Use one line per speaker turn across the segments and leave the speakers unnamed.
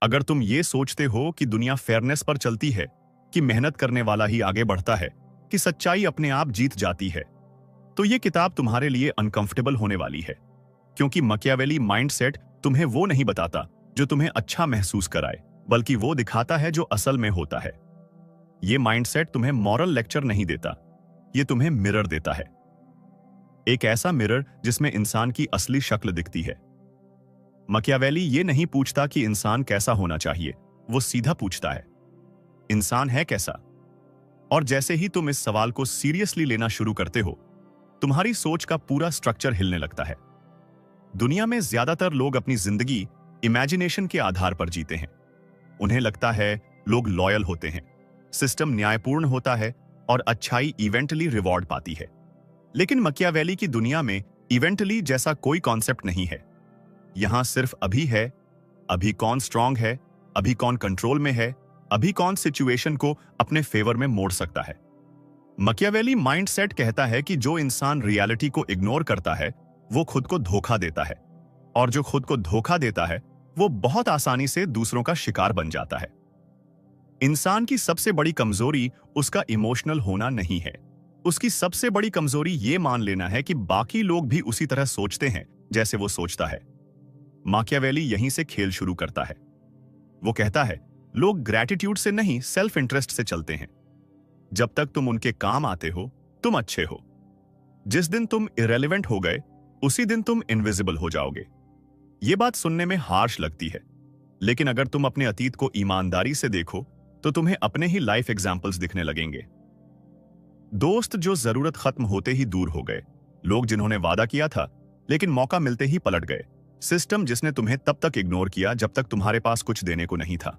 अगर तुम ये सोचते हो कि दुनिया फेयरनेस पर चलती है, कि मेहनत करने वाला ही आगे बढ़ता है, कि सच्चाई अपने आप जीत जाती है, तो ये किताब तुम्हारे लिए अनकंफर्टेबल होने वाली है। क्योंकि मकियावेली माइंडसेट तुम्हें वो नहीं बताता जो तुम्हें अच्छा महसूस कराए, बल्कि वो दिखाता है जो असल में होता है। ये माइंडसेट तुम्हें मॉरल लेक्चर नहीं देता, ये तुम्हें मिरर देता है। एक ऐसा मिरर जिसमें इंसान की असली शक्ल दिखती है। मकियावेली ये नहीं पूछता कि इंसान कैसा होना चाहिए, वो सीधा पूछता है, इंसान है कैसा? और जैसे ही तुम इस सवाल को सीरियसली लेना शुरू करते हो, तुम्हारी सोच का पूरा स्ट्रक्चर हिलने लगता है। दुनिया में ज्यादातर लोग अपनी जिंदगी इमेजिनेशन के आधार पर जीते हैं। उन्हें लगता है लोग लॉयल होते हैं, सिस्टम न्यायपूर्ण होता है और अच्छाई इवेंटली रिवॉर्ड पाती है। लेकिन मकियावेली की दुनिया में इवेंटली जैसा कोई कॉन्सेप्ट नहीं है। यहां सिर्फ अभी है, अभी कौन स्ट्रांग है, अभी कौन कंट्रोल में है, अभी कौन सिचुएशन को अपने फेवर में मोड़ सकता है। मकियावेली माइंडसेट कहता है कि जो इंसान रियलिटी को इग्नोर करता है वो खुद को धोखा देता है, और जो खुद को धोखा देता है वो बहुत आसानी से दूसरों का शिकार बन जाता है। इंसान की सबसे बड़ी कमजोरी उसका इमोशनल होना नहीं है। उसकी सबसे बड़ी कमजोरी ये मान लेना है कि बाकी लोग भी उसी तरह सोचते हैं जैसे वो सोचता है। माकियावेली यहीं से खेल शुरू करता है। वो कहता है लोग ग्रैटिट्यूड से नहीं, सेल्फ इंटरेस्ट से चलते हैं। जब तक तुम उनके काम आते हो तुम अच्छे हो। जिस दिन तुम इरेलीवेंट हो गए उसी दिन तुम इनविजिबल हो जाओगे। ये बात सुनने में हार्श लगती है, लेकिन अगर तुम अपने अतीत को ईमानदारी से देखो तो तुम्हें अपने ही लाइफ एग्जाम्पल्स दिखने लगेंगे। दोस्त जो जरूरत खत्म होते ही दूर हो गए, लोग जिन्होंने वादा किया था लेकिन मौका मिलते ही पलट गए, सिस्टम जिसने तुम्हें तब तक इग्नोर किया जब तक तुम्हारे पास कुछ देने को नहीं था।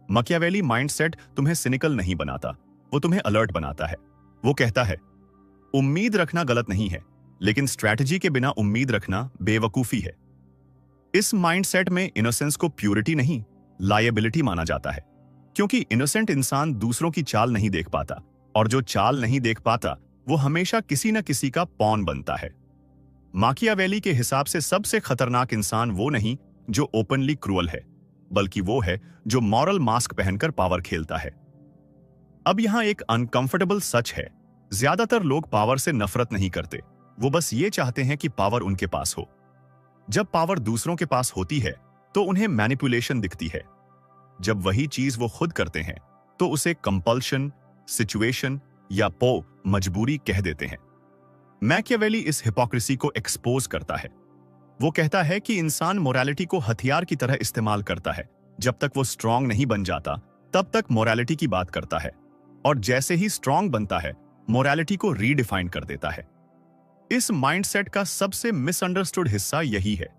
मकियावेली माइंडसेट तुम्हें सिनिकल नहीं बनाता, वो तुम्हें अलर्ट बनाता है। वो कहता है उम्मीद रखना गलत नहीं है, लेकिन स्ट्रैटेजी के बिना उम्मीद रखना बेवकूफी है। इस माइंडसेट में इनोसेंस को प्यूरिटी नहीं, लायबिलिटी माना जाता है, क्योंकि इनोसेंट इंसान दूसरों की चाल नहीं देख पाता, और जो चाल नहीं देख पाता वो हमेशा किसी न किसी का पॉन बनता है। माकियावेली के हिसाब से सबसे खतरनाक इंसान वो नहीं जो ओपनली क्रूअल है, बल्कि वो है जो मॉरल मास्क पहनकर पावर खेलता है। अब यहां एक अनकंफर्टेबल सच है, ज्यादातर लोग पावर से नफरत नहीं करते, वो बस ये चाहते हैं कि पावर उनके पास हो। जब पावर दूसरों के पास होती है तो उन्हें मैनिपुलेशन दिखती है। जब वही चीज वो खुद करते हैं तो उसे कंपल्शन, सिचुएशन या मजबूरी कह देते हैं। मैकियावेली इस हिपोक्रेसी को एक्सपोज करता है। वो कहता है कि इंसान मोरालिटी को हथियार की तरह इस्तेमाल करता है। जब तक वो स्ट्रांग नहीं बन जाता तब तक मोरालिटी की बात करता है, और जैसे ही स्ट्रांग बनता है मोरालिटी को रीडिफाइन कर देता है। इस माइंडसेट का सबसे मिसअंडरस्टूड हिस्सा यही है।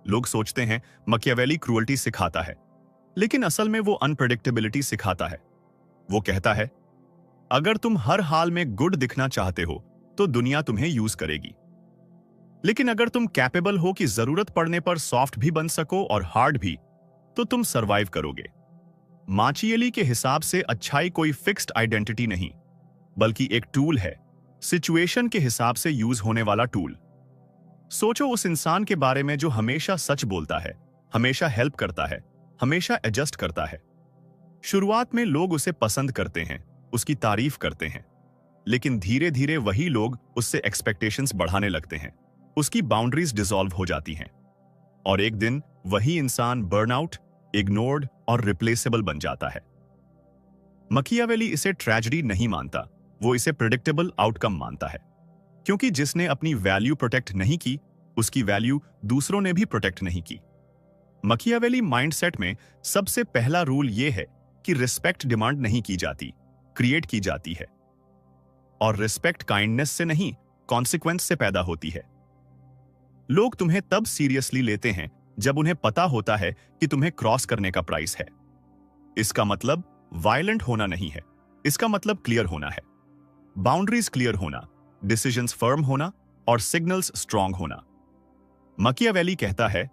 लोग सोचते हैं मकियावेली क्रूअल्टी सिखाता है, लेकिन असल में वो अनप्रेडिक्टेबिलिटी सिखाता है। वो कहता है अगर तुम हर हाल में गुड दिखना चाहते हो तो दुनिया तुम्हें यूज करेगी, लेकिन अगर तुम कैपेबल हो कि जरूरत पड़ने पर सॉफ्ट भी बन सको और हार्ड भी, तो तुम सरवाइव करोगे। माचियेली के हिसाब से अच्छाई कोई फिक्स्ड आइडेंटिटी नहीं, बल्कि एक टूल है, सिचुएशन के हिसाब से यूज होने वाला टूल। सोचो उस इंसान के बारे में जो हमेशा सच बोलता है, हमेशा हेल्प करता है, हमेशा एडजस्ट करता है। शुरुआत में लोग उसे पसंद करते हैं, उसकी तारीफ करते हैं, लेकिन धीरे धीरे वही लोग उससे एक्सपेक्टेशंस बढ़ाने लगते हैं, उसकी बाउंड्रीज डिसॉल्व हो जाती हैं, और एक दिन वही इंसान बर्नआउट, इग्नोर्ड और रिप्लेसेबल बन जाता है। मकियावेली इसे ट्रेजेडी नहीं मानता, वो इसे प्रेडिक्टेबल आउटकम मानता है, क्योंकि जिसने अपनी वैल्यू प्रोटेक्ट नहीं की उसकी वैल्यू दूसरों ने भी प्रोटेक्ट नहीं की। मकियावेली माइंडसेट में सबसे पहला रूल यह है कि रिस्पेक्ट डिमांड नहीं की जाती, क्रिएट की जाती है, और रिस्पेक्ट काइंडनेस से नहीं, कॉन्सिक्वेंस से पैदा होती है। लोग तुम्हें तब सीरियसली लेते हैं जब उन्हें पता होता है कि तुम्हें क्रॉस करने का प्राइस है। इसका मतलब वायलेंट होना नहीं है, इसका मतलब क्लियर होना है, बाउंड्रीज क्लियर होना, डिसीजंस फर्म होना और सिग्नल्स स्ट्रांग होना। मकियावेली कहता है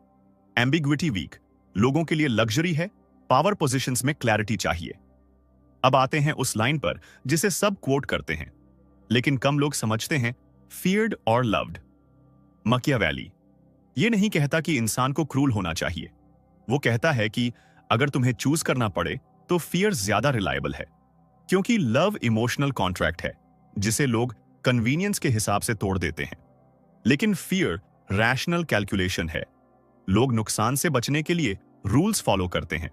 एम्बिग्विटी वीक, लोगों के लिए लग्जरी है, पावर पोजीशंस में क्लैरिटी चाहिए। अब आते हैं उस लाइन पर जिसे सब कोट करते हैं, लेकिन कम लोग समझते हैं, फियर्ड और लव्ड। मकियावेली ये नहीं कहता कि इंसान को क्रूल होना चाहिए, वो कहता है कि अगर तुम्हें चूज करना पड़े तो फियर ज्यादा रिलायबल है, क्योंकि लव इमोशनल कॉन्ट्रैक्ट है जिसे लोग कन्वीनियंस के हिसाब से तोड़ देते हैं, लेकिन फियर रैशनल कैलकुलेशन है। लोग नुकसान से बचने के लिए रूल्स फॉलो करते हैं।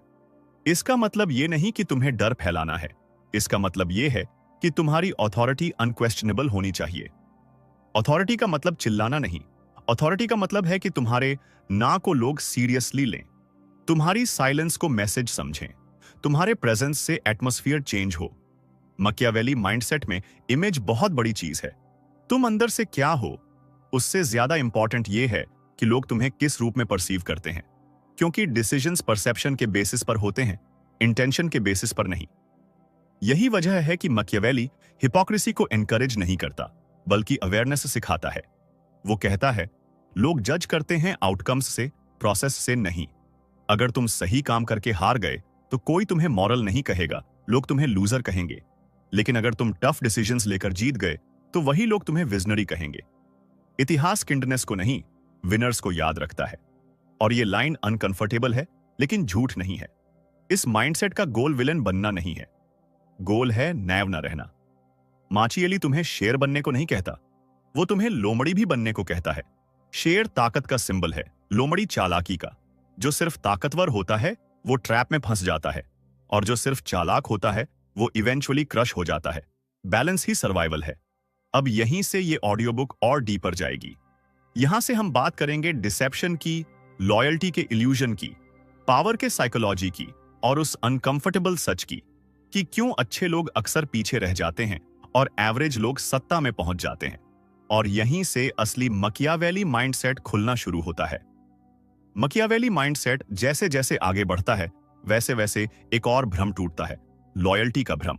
इसका मतलब यह नहीं कि तुम्हें डर फैलाना है, इसका मतलब यह है कि तुम्हारी अथॉरिटी अनक्वेश्चनेबल होनी चाहिए। अथॉरिटी का मतलब चिल्लाना नहीं, अथॉरिटी का मतलब है कि तुम्हारे ना को लोग सीरियसली लें, तुम्हारी साइलेंस को मैसेज समझें, तुम्हारे प्रेजेंस से एटमॉस्फेयर चेंज हो। मकियावेली माइंडसेट में इमेज बहुत बड़ी चीज है। तुम अंदर से क्या हो, उससे ज्यादा इंपॉर्टेंट यह है कि लोग तुम्हें किस रूप में परसीव करते हैं, क्योंकि डिसीजंस परसेप्शन के बेसिस पर होते हैं, इंटेंशन के बेसिस पर नहीं। यही वजह है कि मकियावेली हिपोक्रेसी को एनकरेज नहीं करता, बल्कि अवेयरनेस सिखाता है। वो कहता है, लोग जज करते हैं आउटकम्स से, प्रोसेस से नहीं। अगर तुम सही काम करके हार गए तो कोई तुम्हें मॉरल नहीं कहेगा, लोग तुम्हें लूजर कहेंगे। लेकिन अगर तुम टफ डिसीजंस लेकर जीत गए तो वही लोग तुम्हें विजनरी कहेंगे। इतिहास किंडनेस को नहीं, विनर्स को याद रखता है। और ये लाइन अनकंफर्टेबल है, लेकिन झूठ नहीं है। इस माइंडसेट का गोल विलन बनना नहीं है, गोल है नैव न रहना। माचिएली तुम्हें शेर बनने को नहीं कहता, वो तुम्हें लोमड़ी भी बनने को कहता है। शेर ताकत का सिंबल है, लोमड़ी चालाकी का। जो सिर्फ ताकतवर होता है वो ट्रैप में फंस जाता है, और जो सिर्फ चालाक होता है वो इवेंचुअली क्रश हो जाता है। बैलेंस ही सर्वाइवल है। अब यहीं से ये ऑडियो बुक और डीपर जाएगी। यहां से हम बात करेंगे डिसेप्शन की, लॉयल्टी के इल्यूजन की, पावर के साइकोलॉजी की, और उस अनकंफर्टेबल सच की कि क्यों अच्छे लोग अक्सर पीछे रह जाते हैं और एवरेज लोग सत्ता में पहुंच जाते हैं। और यहीं से असली मकियावेली माइंडसेट खुलना शुरू होता है। मकियावेली माइंडसेट जैसे जैसे आगे बढ़ता है वैसे वैसे एक और भ्रम टूटता है, लॉयल्टी का भ्रम।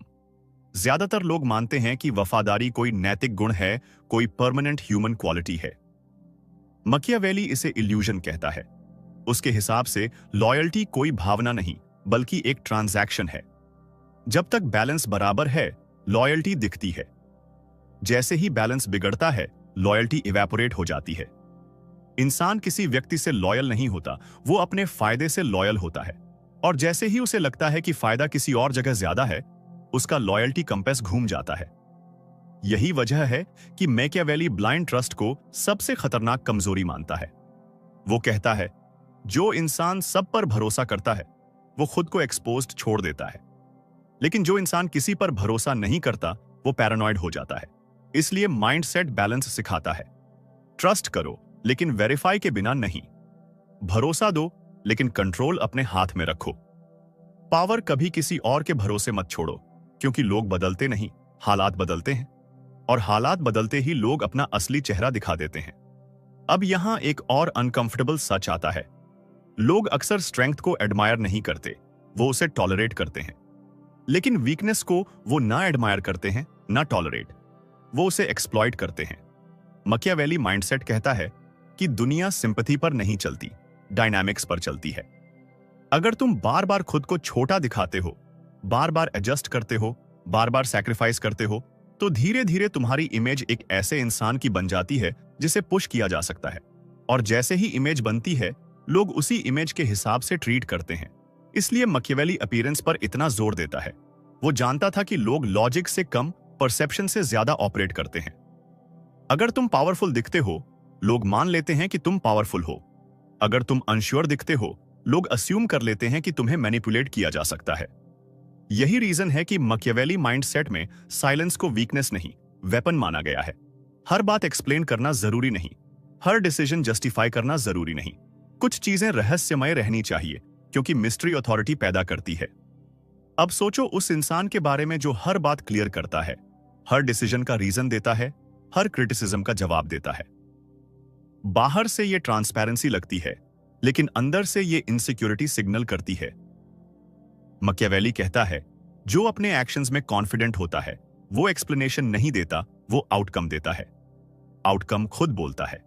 ज्यादातर लोग मानते हैं कि वफादारी कोई नैतिक गुण है, कोई परमानेंट ह्यूमन क्वालिटी है। मकियावेली इसे इल्यूजन कहता है। उसके हिसाब से लॉयल्टी कोई भावना नहीं, बल्कि एक ट्रांजैक्शन है। जब तक बैलेंस बराबर है, लॉयल्टी दिखती है। जैसे ही बैलेंस बिगड़ता है, लॉयल्टी इवेपोरेट हो जाती है। इंसान किसी व्यक्ति से लॉयल नहीं होता, वो अपने फायदे से लॉयल होता है। और जैसे ही उसे लगता है कि फायदा किसी और जगह ज्यादा है, उसका लॉयल्टी कंपेस घूम जाता है। यही वजह है कि मैकियावेली ब्लाइंड ट्रस्ट को सबसे खतरनाक कमजोरी मानता है। वो कहता है, जो इंसान सब पर भरोसा करता है वो खुद को एक्सपोज्ड छोड़ देता है, लेकिन जो इंसान किसी पर भरोसा नहीं करता वो पैरानॉइड हो जाता है। इसलिए माइंडसेट बैलेंस सिखाता है। ट्रस्ट करो, लेकिन वेरीफाई के बिना नहीं। भरोसा दो, लेकिन कंट्रोल अपने हाथ में रखो। पावर कभी किसी और के भरोसे मत छोड़ो, क्योंकि लोग बदलते नहीं, हालात बदलते हैं। और हालात बदलते ही लोग अपना असली चेहरा दिखा देते हैं। अब यहां एक और अनकंफर्टेबल सच आता है। लोग अक्सर स्ट्रेंथ को एडमायर नहीं करते, वो उसे टॉलरेट करते हैं। लेकिन वीकनेस को वो ना एडमायर करते हैं, ना टॉलरेट, वो उसे एक्सप्लॉइट करते हैं। मकियावेली माइंडसेट कहता है कि दुनिया सिंपैथी पर नहीं चलती, डायनामिक्स पर चलती है। अगर तुम बार बार खुद को छोटा दिखाते हो, बार बार एडजस्ट करते हो, बार बार सैक्रिफाइस करते हो, तो धीरे धीरे तुम्हारी इमेज एक ऐसे इंसान की बन जाती है जिसे पुश किया जा सकता है। और जैसे ही इमेज बनती है, लोग उसी इमेज के हिसाब से ट्रीट करते हैं। इसलिए मकियावेली अपीयरेंस पर इतना जोर देता है। वो जानता था कि लोग लॉजिक से कम परसेप्शन से ज्यादा ऑपरेट करते हैं। अगर तुम पावरफुल दिखते हो, लोग मान लेते हैं कि तुम पावरफुल हो। अगर तुम अनश्योर दिखते हो, लोग अस्यूम कर लेते हैं कि तुम्हें मैनिपुलेट किया जा सकता है। यही रीजन है कि मकियावेली माइंडसेट में साइलेंस को वीकनेस नहीं, वेपन माना गया है। हर बात एक्सप्लेन करना जरूरी नहीं, हर डिसीजन जस्टिफाई करना जरूरी नहीं। कुछ चीजें रहस्यमय रहनी चाहिए, क्योंकि मिस्ट्री अथॉरिटी पैदा करती है। अब सोचो उस इंसान के बारे में जो हर बात क्लियर करता है, हर डिसीजन का रीजन देता है, हर क्रिटिसिज्म का जवाब देता है। बाहर से ये ट्रांसपेरेंसी लगती है, लेकिन अंदर से ये इनसिक्योरिटी सिग्नल करती है। मकियावेली कहता है, जो अपने एक्शंस में कॉन्फिडेंट होता है वो एक्सप्लेनेशन नहीं देता, वो आउटकम देता है। आउटकम खुद बोलता है।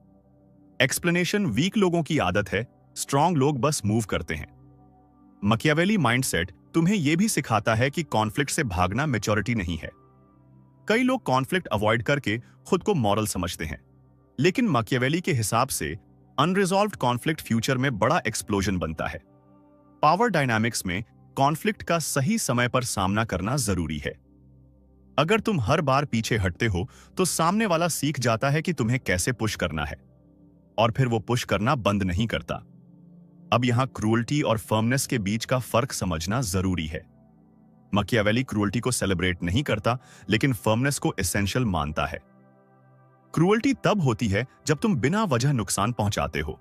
एक्सप्लेनेशन वीक लोगों की आदत है, स्ट्रांग लोग बस मूव करते हैं। मकियावेली माइंडसेट तुम्हें यह भी सिखाता है कि कॉन्फ्लिक्ट से भागना मैच्योरिटी नहीं है। कई लोग कॉन्फ्लिक्ट अवॉइड करके खुद को मॉरल समझते हैं, लेकिन मकियावेली के हिसाब से अनरिजॉल्व्ड कॉन्फ्लिक्ट फ्यूचर में बड़ा एक्सप्लोजन बनता है। पावर डायनामिक्स में कॉन्फ्लिक्ट का सही समय पर सामना करना जरूरी है। अगर तुम हर बार पीछे हटते हो तो सामने वाला सीख जाता है कि तुम्हें कैसे पुश करना है, और फिर वो पुश करना बंद नहीं करता। अब यहां क्रूअल्टी और फर्मनेस के बीच का फर्क समझना जरूरी है। मकियावेली क्रूअल्टी को सेलिब्रेट नहीं करता, लेकिन फर्मनेस को एसेंशियल मानता है। क्रूअल्टी तब होती है जब तुम बिना वजह नुकसान पहुंचाते हो।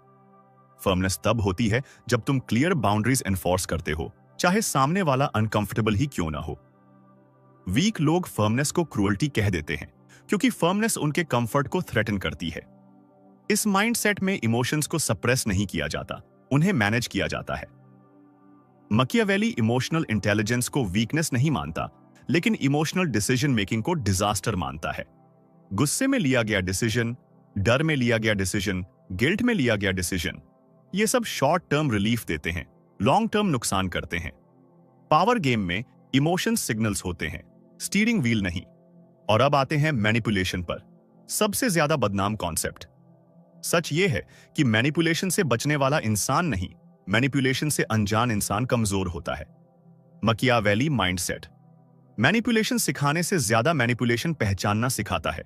फर्मनेस तब होती है जब तुम क्लियर बाउंड्रीज एनफोर्स करते हो, चाहे सामने वाला अनकंफर्टेबल ही क्यों ना हो। वीक लोग फर्मनेस को क्रूअल्टी कह देते हैं क्योंकि फर्मनेस उनके कंफर्ट को थ्रेटन करती है। इस माइंडसेट में इमोशंस को सप्रेस नहीं किया जाता, उन्हें मैनेज किया जाता है। मकियावेली इमोशनल इंटेलिजेंस को वीकनेस नहीं मानता, लेकिन इमोशनल डिसीजन मेकिंग को डिजास्टर मानता है। गुस्से में लिया गया डिसीजन, डर में लिया गया डिसीजन, गिल्ट में लिया गया डिसीजन, ये सब शॉर्ट टर्म रिलीफ देते हैं, लॉन्ग टर्म नुकसान करते हैं। पावर गेम में इमोशंस सिग्नल्स होते हैं, स्टीयरिंग व्हील नहीं। और अब आते हैं मैनिपुलेशन पर, सबसे ज्यादा बदनाम कॉन्सेप्ट। सच ये है कि मैनिपुलेशन से बचने वाला इंसान नहीं, मैनिपुलेशन से अनजान इंसान कमजोर होता है। मकियावेली माइंडसेट मैनिपुलेशन सिखाने से ज्यादा मैनिपुलेशन पहचानना सिखाता है,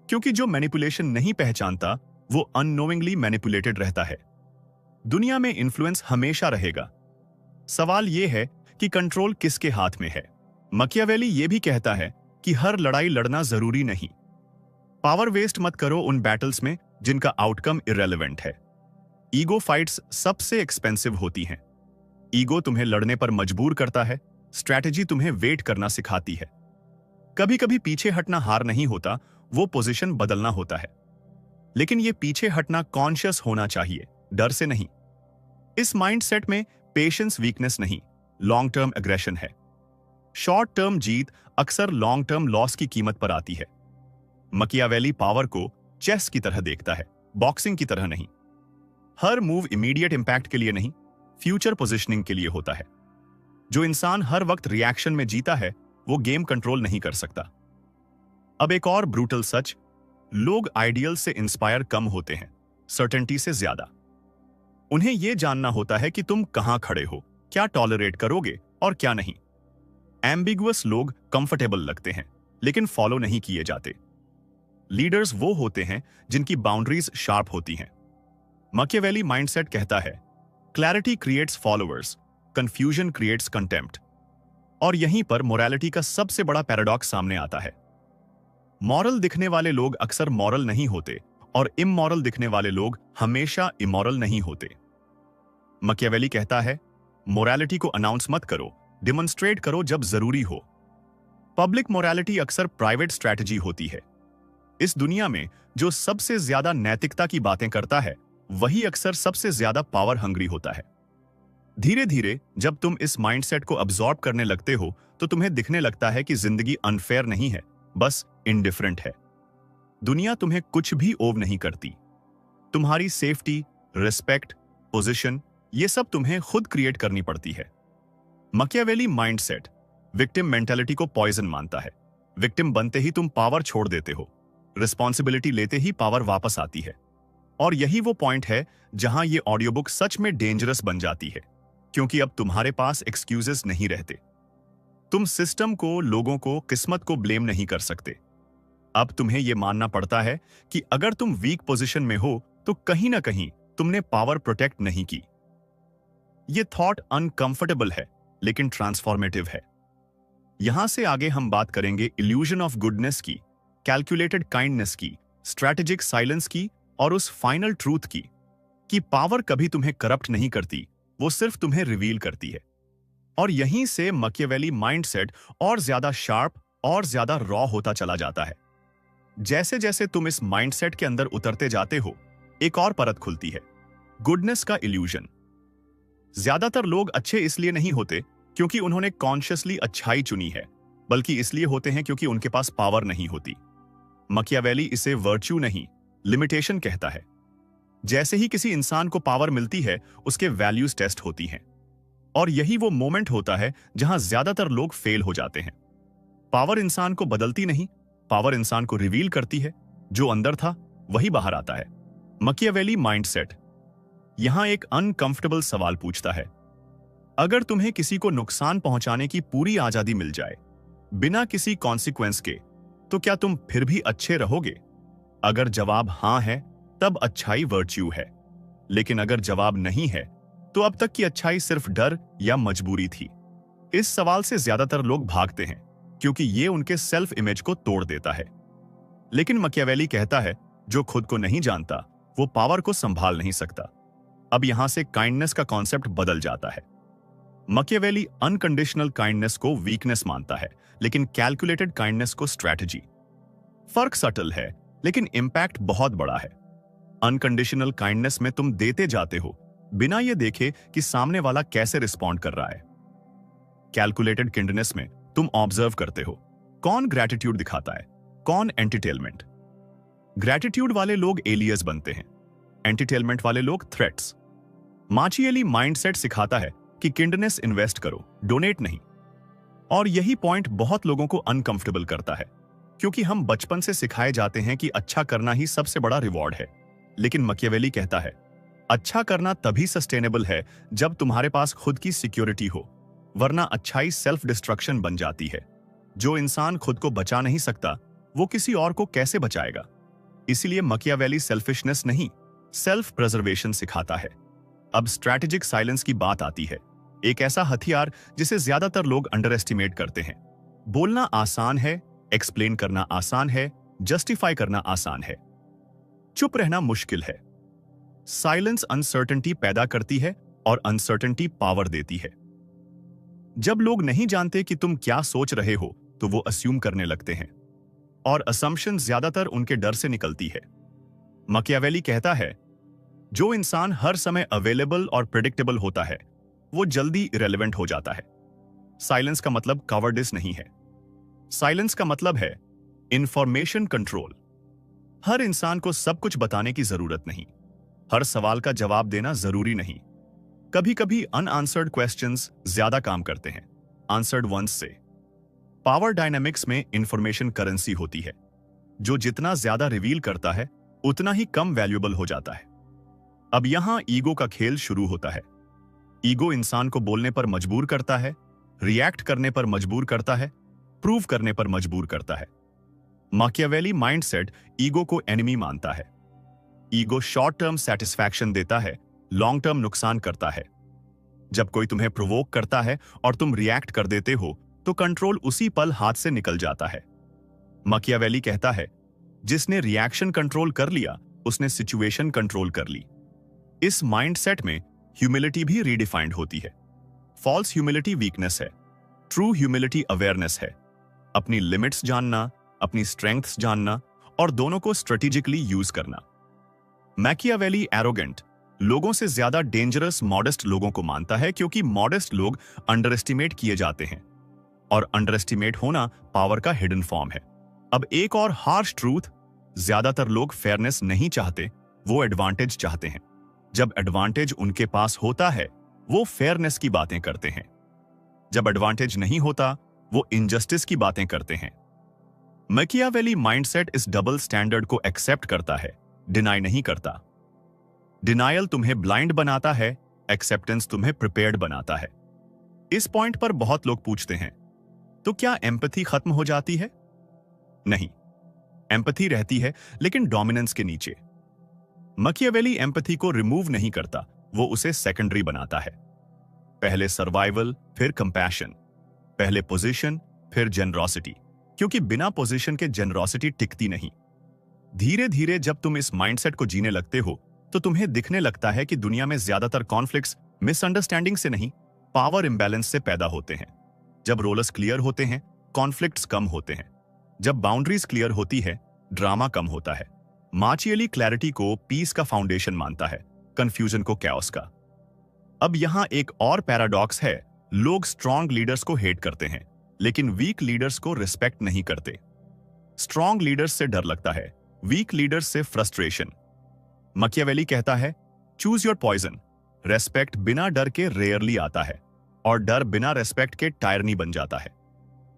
क्योंकि जो मैनिपुलेशन नहीं पहचानता वो अननोइंगली मैनिपुलेटेड रहता है। दुनिया में इन्फ्लुएंस हमेशा रहेगा, सवाल यह है कि कंट्रोल किसके हाथ में है। मकियावेली यह भी कहता है कि हर लड़ाई लड़ना जरूरी नहीं। पावर वेस्ट मत करो उन बैटल्स में जिनका आउटकम इररेलेवेंट है। ईगो फाइट्स सबसे एक्सपेंसिव होती हैं। ईगो तुम्हें लड़ने पर मजबूर करता है, स्ट्रैटेजी तुम्हें वेट करना सिखाती है। कभी कभी पीछे हटना हार नहीं होता, वो पोजीशन बदलना होता है। लेकिन ये पीछे हटना कॉन्शियस होना चाहिए, डर से नहीं। इस माइंडसेट में पेशेंस वीकनेस नहीं, लॉन्ग टर्म एग्रेशन है। शॉर्ट टर्म जीत अक्सर लॉन्ग टर्म लॉस की कीमत पर आती है। मकियावेली पावर को चेस की तरह देखता है, बॉक्सिंग की तरह नहीं। हर मूव इमीडिएट इंपैक्ट के लिए नहीं, फ्यूचर पोजीशनिंग के लिए होता है। जो इंसान हर वक्त रिएक्शन में जीता है वो गेम कंट्रोल नहीं कर सकता। अब एक और ब्रूटल सच, लोग आइडियल से इंस्पायर कम होते हैं, सर्टेनिटी से ज्यादा। उन्हें यह जानना होता है कि तुम कहां खड़े हो, क्या टॉलरेट करोगे और क्या नहीं। एम्बिगुअस लोग कंफर्टेबल लगते हैं लेकिन फॉलो नहीं किए जाते। लीडर्स वो होते हैं जिनकी बाउंड्रीज शार्प होती हैं। मकियावेली माइंडसेट कहता है, clarity creates followers, confusion creates contempt. और यहीं पर मोरालिटी का सबसे बड़ा पैराडॉक्स सामने आता है। मॉरल दिखने वाले लोग अक्सर मॉरल नहीं होते और इमॉरल दिखने वाले लोग हमेशा इमॉरल नहीं होते। मकियावेली कहता है, मोरालिटी को अनाउंस मत करो, डिमॉन्स्ट्रेट करो जब जरूरी हो। पब्लिक मोरालिटी अक्सर प्राइवेट स्ट्रैटेजी होती है। इस दुनिया में जो सबसे ज्यादा नैतिकता की बातें करता है वही अक्सर सबसे ज्यादा पावर हंग्री होता है। धीरे धीरे जब तुम इस माइंडसेट को अब्सॉर्ब करने लगते हो तो तुम्हें दिखने लगता है कि जिंदगी अनफेयर नहीं है, बस इंडिफरेंट है। दुनिया तुम्हें कुछ भी ओव नहीं करती। तुम्हारी सेफ्टी, रिस्पेक्ट, पोजीशन, ये सब तुम्हें खुद क्रिएट करनी पड़ती है। मकियावेली माइंडसेट विक्टिम मेंटालिटी को पॉइजन मानता है। विक्टिम बनते ही तुम पावर छोड़ देते हो, रिस्पॉन्सिबिलिटी लेते ही पावर वापस आती है। और यही वो पॉइंट है जहां ये ऑडियो बुक सच में डेंजरस बन जाती है, क्योंकि अब तुम्हारे पास एक्सक्यूजेस नहीं रहते। तुम सिस्टम को, लोगों को, किस्मत को ब्लेम नहीं कर सकते। अब तुम्हें यह मानना पड़ता है कि अगर तुम वीक पोजीशन में हो तो कहीं ना कहीं तुमने पावर प्रोटेक्ट नहीं की। यह थॉट अनकंफर्टेबल है लेकिन ट्रांसफॉर्मेटिव है। यहां से आगे हम बात करेंगे इल्यूजन ऑफ गुडनेस की, कैलकुलेटेड काइंडनेस की, स्ट्रैटेजिक साइलेंस की और उस फाइनल ट्रूथ की कि पावर कभी तुम्हें करप्ट नहीं करती, वो सिर्फ तुम्हें रिवील करती है। और यहीं से मकियावेली माइंडसेट और ज्यादा शार्प और ज्यादा रॉ होता चला जाता है। जैसे जैसे तुम इस माइंडसेट के अंदर उतरते जाते हो, एक और परत खुलती है, गुडनेस का इल्यूजन। ज्यादातर लोग अच्छे इसलिए नहीं होते क्योंकि उन्होंने कॉन्शियसली अच्छाई चुनी है, बल्कि इसलिए होते हैं क्योंकि उनके पास पावर नहीं होती। मकियावेली इसे वर्च्यू नहीं, लिमिटेशन कहता है। जैसे ही किसी इंसान को पावर मिलती है, उसके वैल्यूज टेस्ट होती हैं। और यही वो मोमेंट होता है जहां ज्यादातर लोग फेल हो जाते हैं। पावर इंसान को बदलती नहीं, पावर इंसान को रिवील करती है। जो अंदर था वही बाहर आता है। मकियावेली माइंडसेट यहां एक अनकंफर्टेबल सवाल पूछता है, अगर तुम्हें किसी को नुकसान पहुंचाने की पूरी आजादी मिल जाए बिना किसी कॉन्सिक्वेंस के, तो क्या तुम फिर भी अच्छे रहोगे? अगर जवाब हां है, तब अच्छाई वर्च्यू है। लेकिन अगर जवाब नहीं है, तो अब तक की अच्छाई सिर्फ डर या मजबूरी थी। इस सवाल से ज्यादातर लोग भागते हैं क्योंकि ये उनके सेल्फ इमेज को तोड़ देता है। लेकिन मकियावेली कहता है, जो खुद को नहीं जानता वो पावर को संभाल नहीं सकता। अब यहां से काइंडनेस का कॉन्सेप्ट बदल जाता है। मकियावेली अनकंडीशनल काइंडनेस को वीकनेस मानता है, लेकिन कैलकुलेटेड काइंडनेस को स्ट्रैटेजी। फर्क सटल है, लेकिन इंपैक्ट बहुत बड़ा है। अनकंडीशनल काइंडनेस में तुम देते जाते हो बिना यह देखे कि सामने वाला कैसे रिस्पॉन्ड कर रहा है। कैलकुलेटेड काइंडनेस में तुम ऑब्जर्व करते हो कौन ग्रैटिट्यूड दिखाता है, कौन एंटीटेलमेंट। ग्रैटिट्यूड वाले लोग एलियस बनते हैं, एंटीटेलमेंट वाले लोग थ्रेट्स। माचिएली माइंडसेट सिखाता है कि काइंडनेस इन्वेस्ट करो, डोनेट नहीं। और यही पॉइंट बहुत लोगों को अनकंफर्टेबल करता है, क्योंकि हम बचपन से सिखाए जाते हैं कि अच्छा करना ही सबसे बड़ा रिवॉर्ड है। लेकिन मकियावेली कहता है, अच्छा करना तभी सस्टेनेबल है जब तुम्हारे पास खुद की सिक्योरिटी हो, वरना अच्छाई सेल्फ डिस्ट्रक्शन बन जाती है। जो इंसान खुद को बचा नहीं सकता, वो किसी और को कैसे बचाएगा? इसीलिए मकियावेली सेल्फिशनेस नहीं, सेल्फ प्रिजर्वेशन सिखाता है। अब स्ट्रैटेजिक साइलेंस की बात आती है, एक ऐसा हथियार जिसे ज्यादातर लोग अंडर एस्टिमेट करते हैं। बोलना आसान है, एक्सप्लेन करना आसान है, जस्टिफाई करना आसान है, चुप रहना मुश्किल है। साइलेंस अनसर्टेनिटी पैदा करती है और अनसर्टेनिटी पावर देती है। जब लोग नहीं जानते कि तुम क्या सोच रहे हो, तो वो अस्यूम करने लगते हैं, और असम्पशन ज्यादातर उनके डर से निकलती है। मकियावेली कहता है, जो इंसान हर समय अवेलेबल और प्रेडिक्टेबल होता है, वो जल्दी इरेलेवेंट हो जाता है। साइलेंस का मतलब कवर्डिस नहीं है। साइलेंस का मतलब है इंफॉर्मेशन कंट्रोल। हर इंसान को सब कुछ बताने की जरूरत नहीं, हर सवाल का जवाब देना जरूरी नहीं। कभी कभी अनआंसर्ड क्वेश्चंस ज्यादा काम करते हैं आंसर्ड वंस से। पावर डायनामिक्स में इंफॉर्मेशन करेंसी होती है। जो जितना ज्यादा रिवील करता है, उतना ही कम वैल्यूएबल हो जाता है। अब यहां ईगो का खेल शुरू होता है। ईगो इंसान को बोलने पर मजबूर करता है, रिएक्ट करने पर मजबूर करता है, प्रूव करने पर मजबूर करता है। माकियावेली माइंडसेट ईगो को एनिमी मानता है। ईगो शॉर्ट टर्म सेटिस्फैक्शन देता है, लॉन्ग टर्म नुकसान करता है। जब कोई तुम्हें प्रोवोक करता है और तुम रिएक्ट कर देते हो, तो कंट्रोल उसी पल हाथ से निकल जाता है। माकियावेली कहता है, जिसने रिएक्शन कंट्रोल कर लिया, उसने सिचुएशन कंट्रोल कर ली। इस माइंडसेट में ह्यूमिलिटी भी रीडिफाइंड होती है। फॉल्स ह्यूमिलिटी वीकनेस है, ट्रू ह्यूमिलिटी अवेयरनेस है। अपनी लिमिट्स जानना, अपनी स्ट्रेंथ्स जानना और दोनों को स्ट्रेटेजिकली यूज करना। मैकियावेली एरोगेंट लोगों से ज्यादा डेंजरस मॉडेस्ट लोगों को मानता है, क्योंकि मॉडेस्ट लोग अंडर एस्टिमेट किए जाते हैं, और अंडर एस्टिमेट होना पावर का हिडन फॉर्म है। अब एक और हार्श ट्रूथ, ज्यादातर लोग फेयरनेस नहीं चाहते, वो एडवांटेज चाहते हैं। जब एडवांटेज उनके पास होता है, वो फेयरनेस की बातें करते हैं। जब एडवांटेज नहीं होता, वो इनजस्टिस की बातें करते हैं। मैकियावेली माइंडसेट इस डबल स्टैंडर्ड को एक्सेप्ट करता है, डिनाई नहीं करता। डिनायल तुम्हें ब्लाइंड बनाता है, एक्सेप्टेंस तुम्हें प्रिपेयर्ड बनाता है। इस पॉइंट पर बहुत लोग पूछते हैं, तो क्या एम्पैथी खत्म हो जाती है? नहीं, एम्पैथी रहती है, लेकिन डोमिनेंस के नीचे। मैकियावेली एम्पैथी को रिमूव नहीं करता, वो उसे सेकेंडरी बनाता है। पहले सर्वाइवल, फिर कंपैशन, पहले पोजीशन, फिर जेनरोसिटी, क्योंकि बिना पोजीशन के जेनरोसिटी टिकती नहीं। धीरे धीरे जब तुम इस माइंडसेट को जीने लगते हो, तो तुम्हें दिखने लगता है कि दुनिया में ज्यादातर कॉन्फ्लिक्ट्स मिसअंडरस्टैंडिंग से नहीं, पावर इंबैलेंस से पैदा होते हैं। जब रोल्स क्लियर होते हैं, कॉन्फ्लिक्ट्स कम होते हैं। जब बाउंड्रीज क्लियर होती है, ड्रामा कम होता है। माचिएली क्लैरिटी को पीस का फाउंडेशन मानता है, कंफ्यूजन को कैओस का। अब यहां एक और पैराडॉक्स है, लोग स्ट्रॉन्ग लीडर्स को हेट करते हैं, लेकिन वीक लीडर्स को रिस्पेक्ट नहीं करते। स्ट्रॉन्ग लीडर्स से डर लगता है, वीक लीडर्स से फ्रस्ट्रेशन। मैकियावेली कहता है, चूज योर पॉइजन। रेस्पेक्ट बिना डर के रेयरली आता है, और डर बिना रेस्पेक्ट के टायरनी बन जाता है।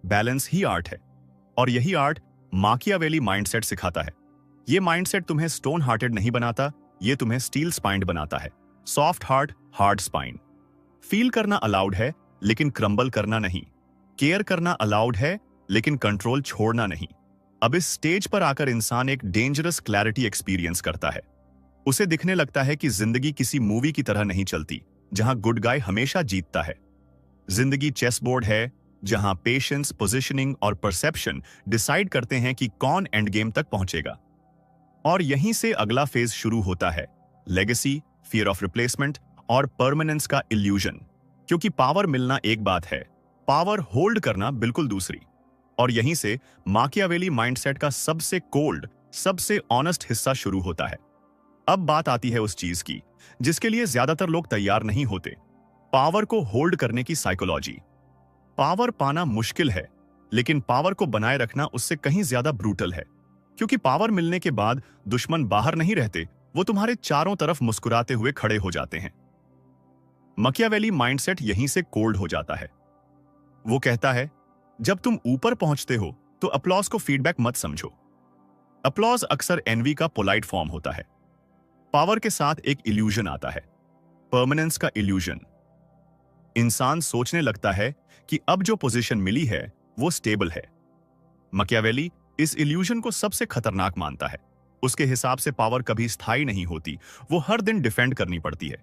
बैलेंस ही आर्ट है, और यही आर्ट मैकियावेली माइंडसेट सिखाता है। ये माइंडसेट तुम्हें स्टोन हार्टेड नहीं बनाता, ये तुम्हें स्टील स्पाइन्ड बनाता है। Soft heart, hard spine. Feel करना अलाउड है, लेकिन क्रम्बल करना नहीं। केयर करना अलाउड है, लेकिन कंट्रोल छोड़ना नहीं। अब इस स्टेज पर आकर इंसान एक डेंजरस क्लैरिटी एक्सपीरियंस करता है। उसे दिखने लगता है कि जिंदगी किसी मूवी की तरह नहीं चलती, जहां गुड गाय हमेशा जीतता है। जिंदगी चेस बोर्ड है, जहां पेशेंस, पोजीशनिंग और परसेप्शन डिसाइड करते हैं कि कौन एंड गेम तक पहुंचेगा। और यहीं से अगला फेज शुरू होता है, लेगेसी, फियर ऑफ रिप्लेसमेंट और परमानेंस का इल्यूजन। क्योंकि पावर मिलना एक बात है, पावर होल्ड करना बिल्कुल दूसरी। और यहीं से माकियावेली माइंडसेट का सबसे कोल्ड, सबसे ऑनेस्ट हिस्सा शुरू होता है। अब बात आती है उस चीज की जिसके लिए ज्यादातर लोग तैयार नहीं होते, पावर को होल्ड करने की साइकोलॉजी। पावर पाना मुश्किल है, लेकिन पावर को बनाए रखना उससे कहीं ज्यादा ब्रूटल है। क्योंकि पावर मिलने के बाद दुश्मन बाहर नहीं रहते, वो तुम्हारे चारों तरफ मुस्कुराते हुए खड़े हो जाते हैं। मकियावेली माइंडसेट यहीं से कोल्ड हो जाता है। वो कहता है, जब तुम ऊपर पहुंचते हो तो अप्लॉज को फीडबैक मत समझो। अप्लॉज अक्सर एनवी का पोलाइट फॉर्म होता है। पावर के साथ एक इल्यूजन आता है, परमानेंस का इल्यूजन। इंसान सोचने लगता है कि अब जो पोजीशन मिली है वो स्टेबल है। मकियावेली इस इल्यूजन को सबसे खतरनाक मानता है। उसके हिसाब से पावर कभी स्थायी नहीं होती, वो हर दिन डिफेंड करनी पड़ती है।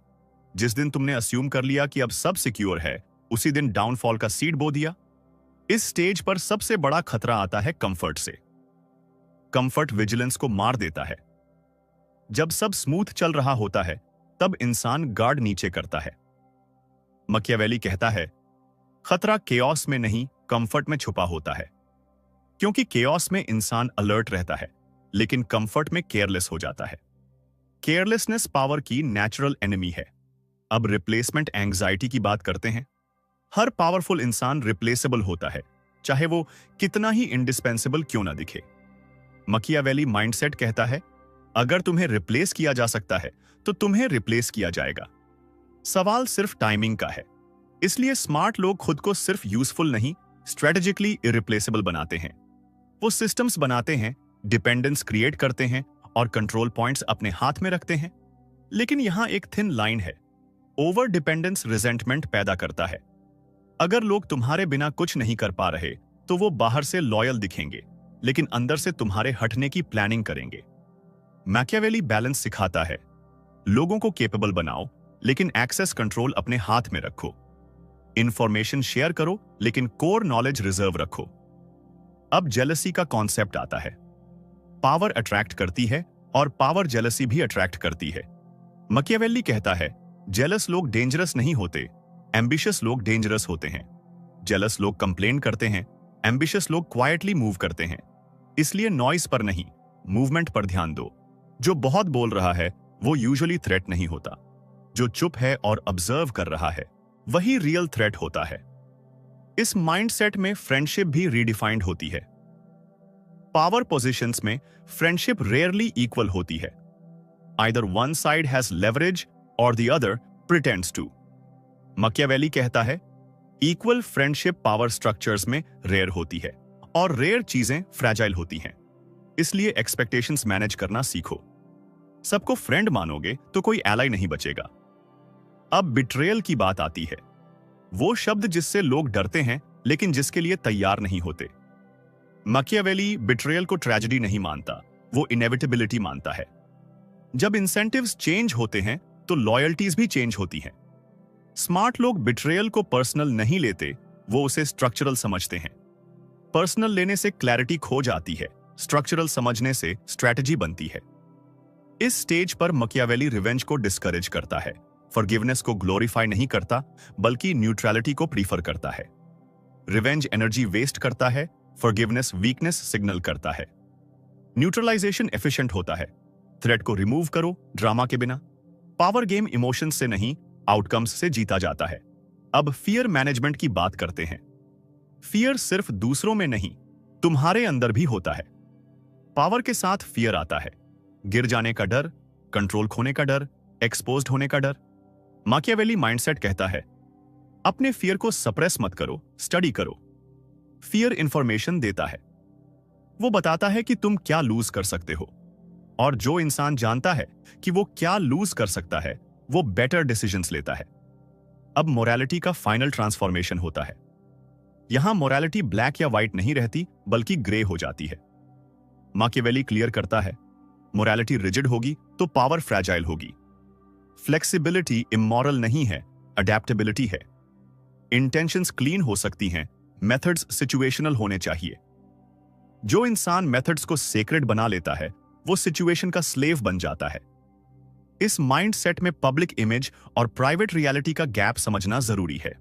जिस दिन तुमने अस्यूम कर लिया कि अब सब सिक्योर है, उसी दिन डाउनफॉल का सीड बो दिया। इस स्टेज पर सबसे बड़ा खतरा आता है कंफर्ट से। कंफर्ट विजिलेंस को मार देता है। जब सब स्मूथ चल रहा होता है, तब इंसान गार्ड नीचे करता है। मकियावेली कहता है, खतरा केओस में नहीं, कंफर्ट में छुपा होता है। क्योंकि केओस में इंसान अलर्ट रहता है, लेकिन कंफर्ट में केयरलेस हो जाता है। केयरलेसनेस पावर की नेचुरल एनिमी है। अब रिप्लेसमेंट एंग्जाइटी की बात करते हैं। हर पावरफुल इंसान रिप्लेसेबल होता है, चाहे वो कितना ही इंडिस्पेंसेबल क्यों ना दिखे। मकियावेली माइंडसेट कहता है, अगर तुम्हें रिप्लेस किया जा सकता है तो तुम्हें रिप्लेस किया जाएगा। सवाल सिर्फ टाइमिंग का है। इसलिए स्मार्ट लोग खुद को सिर्फ यूजफुल नहीं, स्ट्रेटेजिकली इरिप्लेसेबल बनाते हैं। वो सिस्टम्स बनाते हैं, डिपेंडेंस क्रिएट करते हैं और कंट्रोल पॉइंट्स अपने हाथ में रखते हैं। लेकिन यहां एक थिन लाइन है। ओवर डिपेंडेंस रिजेंटमेंट पैदा करता है। अगर लोग तुम्हारे बिना कुछ नहीं कर पा रहे तो वो बाहर से लॉयल दिखेंगे, लेकिन अंदर से तुम्हारे हटने की प्लानिंग करेंगे। मैकियावेली बैलेंस सिखाता है, लोगों को केपेबल बनाओ, लेकिन एक्सेस कंट्रोल अपने हाथ में रखो। इंफॉर्मेशन शेयर करो, लेकिन कोर नॉलेज रिजर्व रखो। अब जेलसी का कॉन्सेप्ट आता है। पावर अट्रैक्ट करती है और पावर जेलसी भी अट्रैक्ट करती है। मकियावेली कहता है, जेलस लोग डेंजरस नहीं होते, एम्बिशियस लोग डेंजरस होते हैं। जेलस लोग कंप्लेन करते हैं, एम्बिशियस लोग क्वाइटली मूव करते हैं। इसलिए नॉइस पर नहीं, मूवमेंट पर ध्यान दो। जो बहुत बोल रहा है वो यूजुअली थ्रेट नहीं होता। जो चुप है और ऑब्जर्व कर रहा है वही रियल थ्रेट होता है। इस माइंडसेट में फ्रेंडशिप भी रीडिफाइंड होती है। पावर पोजीशंस में फ्रेंडशिप रेयरली इक्वल होती है। Either one side has leverage और द अदर प्रिटेंड्स टू। मकियावेली कहता है, इक्वल फ्रेंडशिप पावर स्ट्रक्चर्स में रेयर होती है और रेयर चीजें फ्रैजाइल होती हैं। इसलिए एक्सपेक्टेशंस मैनेज करना सीखो। सबको फ्रेंड मानोगे तो कोई एलाई नहीं बचेगा। अब बिट्रेयल की बात आती है, वो शब्द जिससे लोग डरते हैं लेकिन जिसके लिए तैयार नहीं होते। मकियावेली बिट्रेयल को ट्रेजेडी नहीं मानता, वो इनेविटेबिलिटी मानता है। जब इंसेंटिव्स चेंज होते हैं तो लॉयल्टीज भी चेंज होती हैं। स्मार्ट लोग बिट्रेयल को पर्सनल नहीं लेते, वो उसे स्ट्रक्चरल समझते हैं। पर्सनल लेने से क्लैरिटी खो जाती है, स्ट्रक्चरल समझने से स्ट्रैटेजी बनती है। इस स्टेज पर मकियावेली रिवेंज को डिस्करेज करता है, फॉरगिवनेस को ग्लोरीफाई नहीं करता, बल्कि न्यूट्रलिटी को प्रीफर करता है। रिवेंज एनर्जी वेस्ट करता है, फॉरगिवनेस वीकनेस सिग्नल करता है। न्यूट्रलाइजेशन एफिशिएंट होता है, थ्रेट को रिमूव करो ड्रामा के बिना। पावर गेम इमोशंस से नहीं, आउटकम्स से जीता जाता है। अब फियर मैनेजमेंट की बात करते हैं। फियर सिर्फ दूसरों में नहीं, तुम्हारे अंदर भी होता है। पावर के साथ फियर आता है, गिर जाने का डर, कंट्रोल खोने का डर, एक्सपोज्ड होने का डर। माकियावेली माइंडसेट कहता है, अपने फियर को सप्रेस मत करो, स्टडी करो। फियर इंफॉर्मेशन देता है, वो बताता है कि तुम क्या लूज कर सकते हो। और जो इंसान जानता है कि वो क्या लूज कर सकता है, वो बेटर डिसीजंस लेता है। अब मोरालिटी का फाइनल ट्रांसफॉर्मेशन होता है। यहां मोरालिटी ब्लैक या व्हाइट नहीं रहती, बल्कि ग्रे हो जाती है। माकियावेली क्लियर करता है, मोरालिटी रिजिड होगी तो पावर फ्रैजाइल होगी। फ्लेक्सिबिलिटी इमोरल नहीं है, अडेप्टेबिलिटी है। इंटेंशंस क्लीन हो सकती हैं, मेथड्स सिचुएशनल होने चाहिए। जो इंसान मेथड्स को सेक्रेड बना लेता है, वो सिचुएशन का स्लेव बन जाता है। इस माइंडसेट में पब्लिक इमेज और प्राइवेट रियलिटी का गैप समझना जरूरी है।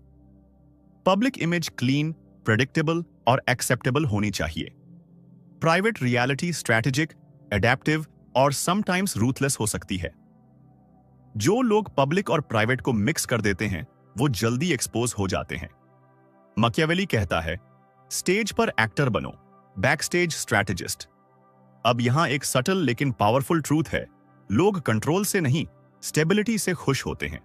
पब्लिक इमेज क्लीन, प्रेडिक्टेबल और एक्सेप्टेबल होनी चाहिए। प्राइवेट रियलिटी स्ट्रैटेजिक, एडेप्टिव और समटाइम्स रूथलेस हो सकती है। जो लोग पब्लिक और प्राइवेट को मिक्स कर देते हैं, वो जल्दी एक्सपोज हो जाते हैं। माकियावेली कहता है, स्टेज पर एक्टर बनो, बैक स्टेज स्ट्रैटेजिस्ट। अब यहां एक सटल लेकिन पावरफुल ट्रूथ है, लोग कंट्रोल से नहीं, स्टेबिलिटी से खुश होते हैं।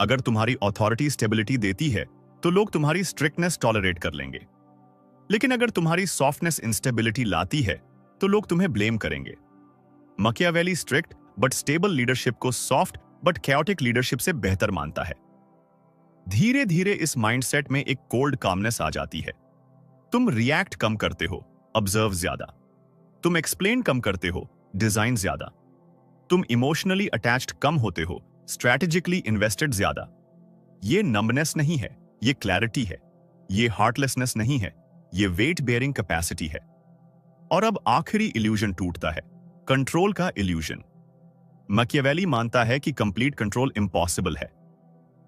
अगर तुम्हारी अथॉरिटी स्टेबिलिटी देती है, तो लोग तुम्हारी स्ट्रिक्टनेस टॉलरेट कर लेंगे। लेकिन अगर तुम्हारी सॉफ्टनेस इंस्टेबिलिटी लाती है, तो लोग तुम्हें ब्लेम करेंगे। माकियावेली स्ट्रिक्ट बट स्टेबल लीडरशिप को सॉफ्ट बट कैओटिक लीडरशिप से बेहतर मानता है। धीरे धीरे इस माइंडसेट में एक कोल्ड कामनेस आ जाती है। तुम रिएक्ट कम करते हो, ऑब्जर्व ज्यादा। तुम एक्सप्लेन कम करते हो, डिजाइन ज्यादा। तुम इमोशनली अटैच्ड कम होते हो, स्ट्रैटेजिकली इन्वेस्टेड ज्यादा। ये नंबनेस नहीं है, ये क्लैरिटी है। ये हार्टलेसनेस नहीं है, ये वेट बेयरिंग कैपेसिटी है। और अब आखिरी इल्यूजन टूटता है, कंट्रोल का इल्यूजन। माकियावेली मानता है कि कंप्लीट कंट्रोल इम्पॉसिबल है।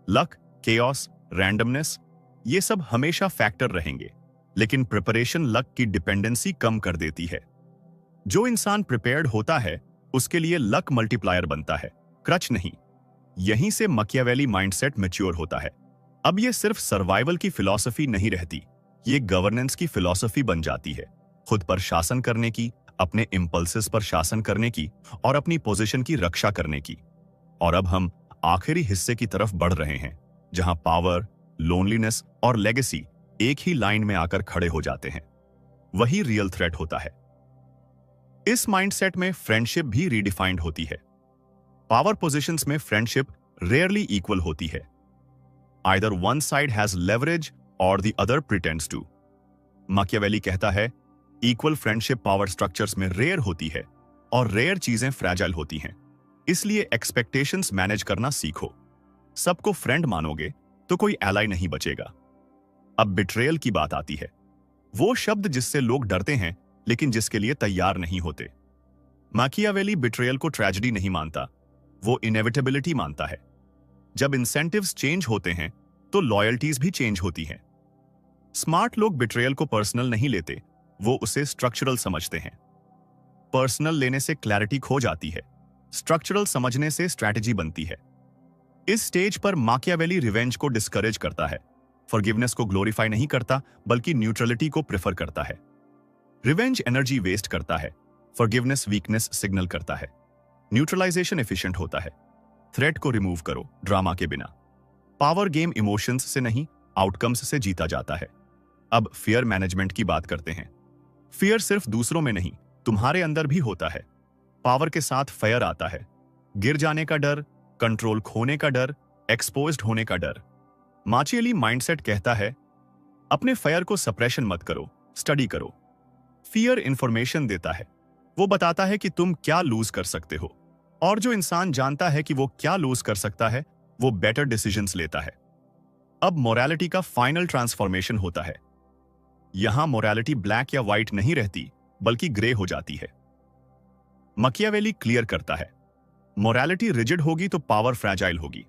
लक, केओस, रैंडमनेस, ये सब हमेशा फैक्टर रहेंगे, लेकिन प्रिपरेशन लक की डिपेंडेंसी कम कर देती है। जो इंसान प्रिपेयर्ड होता है, उसके लिए लक मल्टीप्लायर बनता है, क्रच नहीं। यहीं से माकियावेली माइंडसेट मैच्योर होता है। अब ये सिर्फ सर्वाइवल की फिलॉसफी नहीं रहती, ये गवर्नेंस की फिलॉसफी बन जाती है। खुद पर शासन करने की, अपने इंपल्सेस पर शासन करने की और अपनी पोजीशन की रक्षा करने की। और अब हम आखिरी हिस्से की तरफ बढ़ रहे हैं, जहां पावर, लोनलीनेस और लेगेसी एक ही लाइन में आकर खड़े हो जाते हैं। वही रियल थ्रेट होता है। इस माइंडसेट में फ्रेंडशिप भी रीडिफाइंड होती है। पावर पोजीशंस में फ्रेंडशिप रेयरली इक्वल होती है। Either one side has leverage और the other pretends to. Machiavelli कहता है, इक्वल फ्रेंडशिप पावर स्ट्रक्चर्स में रेयर होती है और रेयर चीजें फ्रैजाइल होती हैं। इसलिए एक्सपेक्टेशंस मैनेज करना सीखो। सबको फ्रेंड मानोगे तो कोई एलाई नहीं बचेगा। अब बिट्रेयल की बात आती है, वो शब्द जिससे लोग डरते हैं लेकिन जिसके लिए तैयार नहीं होते। माकियावेली बिट्रेयल को ट्रेजेडी नहीं मानता, वो इनएविटेबिलिटी मानता है। जब इंसेंटिव्स चेंज होते हैं तो लॉयल्टीज भी चेंज होती हैं। स्मार्ट लोग बिट्रेयल को पर्सनल नहीं लेते, वो उसे स्ट्रक्चरल समझते हैं। पर्सनल लेने से क्लैरिटी खो जाती है, स्ट्रक्चरल समझने से स्ट्रैटेजी बनती है। इस स्टेज पर माकियावेली रिवेंज को डिस्करेज करता है, फॉरगिवनेस को ग्लोरीफाई नहीं करता, बल्कि न्यूट्रलिटी को प्रेफर करता है। रिवेंज एनर्जी वेस्ट करता है, फॉरगिवनेस वीकनेस सिग्नल करता है। न्यूट्रलाइजेशन एफिशिएंट होता है। थ्रेट को रिमूव करो, ड्रामा के बिना। पावर गेम इमोशंस से नहीं, आउटकम्स से जीता जाता है। अब फियर मैनेजमेंट की बात करते हैं। फियर सिर्फ दूसरों में नहीं, तुम्हारे अंदर भी होता है। पावर के साथ फायर आता है, गिर जाने का डर, कंट्रोल खोने का डर, एक्सपोज्ड होने का डर। माकियावेली माइंडसेट कहता है, अपने फायर को सप्रेशन मत करो, स्टडी करो। फियर इंफॉर्मेशन देता है, वो बताता है कि तुम क्या लूज कर सकते हो, और जो इंसान जानता है कि वो क्या लूज कर सकता है, वो बेटर डिसीजंस लेता है। अब मोरालिटी का फाइनल ट्रांसफॉर्मेशन होता है। यहां मोरालिटी ब्लैक या व्हाइट नहीं रहती, बल्कि ग्रे हो जाती है। माकियावेली क्लियर करता है, मोरालिटी रिजिड होगी तो पावर फ्रैजाइल होगी।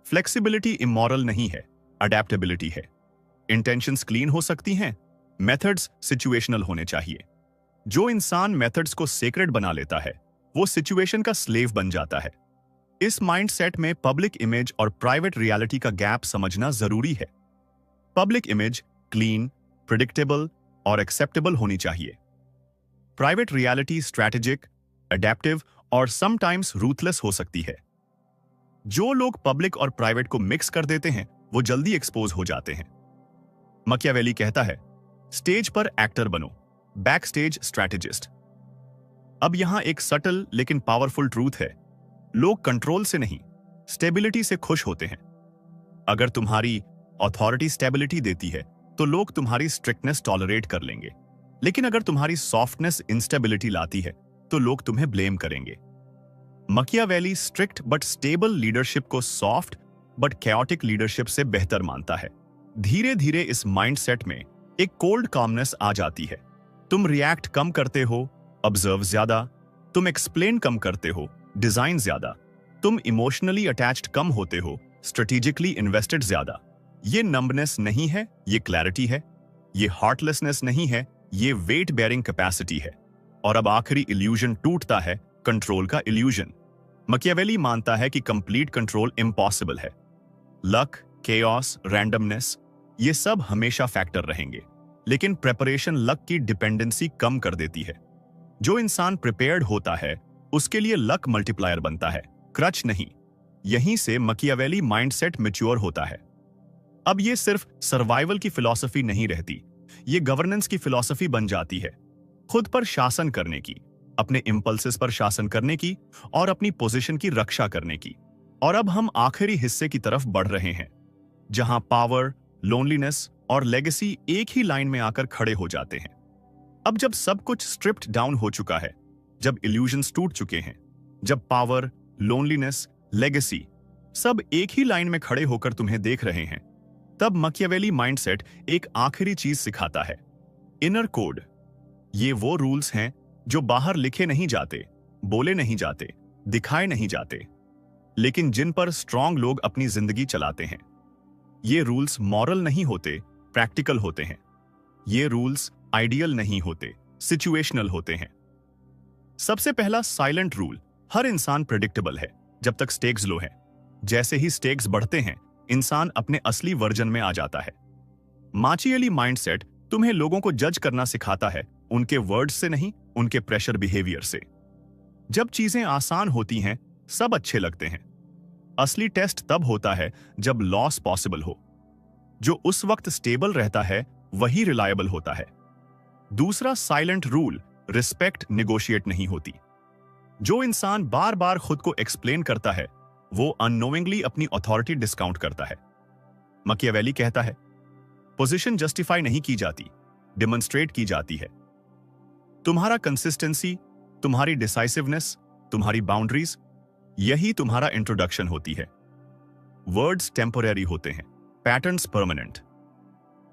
फ्लेक्सिबिलिटी इमोरल नहीं है, अडेप्टेबिलिटी है। इंटेंशंस क्लीन हो सकती हैं, मेथड्स सिचुएशनल होने चाहिए। जो इंसान मेथड्स को सेक्रेड बना लेता है, वो सिचुएशन का स्लेव बन जाता है। इस माइंडसेट में पब्लिक इमेज और प्राइवेट रियलिटी का गैप समझना जरूरी है। पब्लिक इमेज क्लीन, प्रेडिक्टेबल और एक्सेप्टेबल होनी चाहिए। प्राइवेट रियलिटी स्ट्रैटेजिक, एडेप्टिव और समटाइम्स रूथलेस हो सकती है। जो लोग पब्लिक और प्राइवेट को मिक्स कर देते हैं, वो जल्दी एक्सपोज हो जाते हैं। माकियावेली कहता है, स्टेज पर एक्टर बनो, बैक स्टेज स्ट्रैटेजिस्ट। अब यहां एक सटल लेकिन पावरफुल ट्रूथ है, लोग कंट्रोल से नहीं, स्टेबिलिटी से खुश होते हैं। अगर तुम्हारी अथॉरिटी स्टेबिलिटी देती है तो लोग तुम्हारी स्ट्रिक्टनेस टॉलरेट कर लेंगे, लेकिन अगर तुम्हारी सॉफ्टनेस इंस्टेबिलिटी लाती है तो लोग तुम्हें ब्लेम करेंगे। मकियावेली स्ट्रिक्ट बट स्टेबल लीडरशिप को सॉफ्ट बट कैओटिक लीडरशिप से बेहतर मानता है। धीरे धीरे इस माइंडसेट में एक कोल्ड कामनेस आ जाती है। तुम रिएक्ट कम करते हो, ऑब्जर्व ज्यादा। तुम एक्सप्लेन कम करते हो, डिजाइन ज्यादा। तुम इमोशनली अटैच्ड कम होते हो, स्ट्रेटेजिकली इन्वेस्टेड ज्यादा। ये नंबनेस नहीं है, ये क्लैरिटी है। ये हार्टलेसनेस नहीं है, ये वेट बेयरिंग कैपेसिटी है। और अब आखिरी इल्यूजन टूटता है, कंट्रोल का इल्यूजन। मकियावेली मानता है कि कंप्लीट कंट्रोल इम्पॉसिबल है। लक, केओस, रैंडमनेस ये सब हमेशा फैक्टर रहेंगे, लेकिन प्रेपरेशन लक की डिपेंडेंसी कम कर देती है। जो इंसान प्रिपेयर्ड होता है उसके लिए लक मल्टीप्लायर बनता है, क्रच नहीं। यहीं से मकियावेली माइंडसेट मैच्योर होता है। अब ये सिर्फ सर्वाइवल की फिलॉसफी नहीं रहती, ये गवर्नेंस की फिलॉसफी बन जाती है। खुद पर शासन करने की, अपने इंपल्सेस पर शासन करने की और अपनी पोजीशन की रक्षा करने की। और अब हम आखिरी हिस्से की तरफ बढ़ रहे हैं, जहां पावर, लोनलीनेस और लेगेसी एक ही लाइन में आकर खड़े हो जाते हैं। अब जब सब कुछ स्ट्रिप्ड डाउन हो चुका है, जब इल्यूजन्स टूट चुके हैं, जब पावर, लोनलीनेस, लेगेसी सब एक ही लाइन में खड़े होकर तुम्हें देख रहे हैं, तब मकियावेली माइंडसेट एक आखिरी चीज सिखाता है, इनर कोड। ये वो रूल्स हैं जो बाहर लिखे नहीं जाते, बोले नहीं जाते, दिखाए नहीं जाते, लेकिन जिन पर स्ट्रांग लोग अपनी जिंदगी चलाते हैं। ये रूल्स मॉरल नहीं होते, प्रैक्टिकल होते हैं। ये रूल्स आइडियल नहीं होते, सिचुएशनल होते हैं। सबसे पहला साइलेंट रूल, हर इंसान प्रेडिक्टेबल है जब तक स्टेक्स लो है। जैसे ही स्टेक्स बढ़ते हैं, इंसान अपने असली वर्जन में आ जाता है। माचिएली माइंडसेट तुम्हें लोगों को जज करना सिखाता है, उनके वर्ड्स से नहीं, उनके प्रेशर बिहेवियर से। जब चीजें आसान होती हैं, सब अच्छे लगते हैं। असली टेस्ट तब होता है जब लॉस पॉसिबल हो। जो उस वक्त स्टेबल रहता है वही रिलायबल होता है। दूसरा साइलेंट रूल, रिस्पेक्ट निगोशिएट नहीं होती। जो इंसान बार बार खुद को एक्सप्लेन करता है वो अननोइंगली अपनी अथॉरिटी डिस्काउंट करता है। मकियावेली कहता है, पोजीशन जस्टिफाई नहीं की जाती, डिमॉन्स्ट्रेट की जाती है। तुम्हारा कंसिस्टेंसी, तुम्हारी डिसाइसिवनेस, तुम्हारी बाउंड्रीज, यही तुम्हारा इंट्रोडक्शन होती है। वर्ड्स टेम्पोररी होते हैं, पैटर्न्स परमानेंट।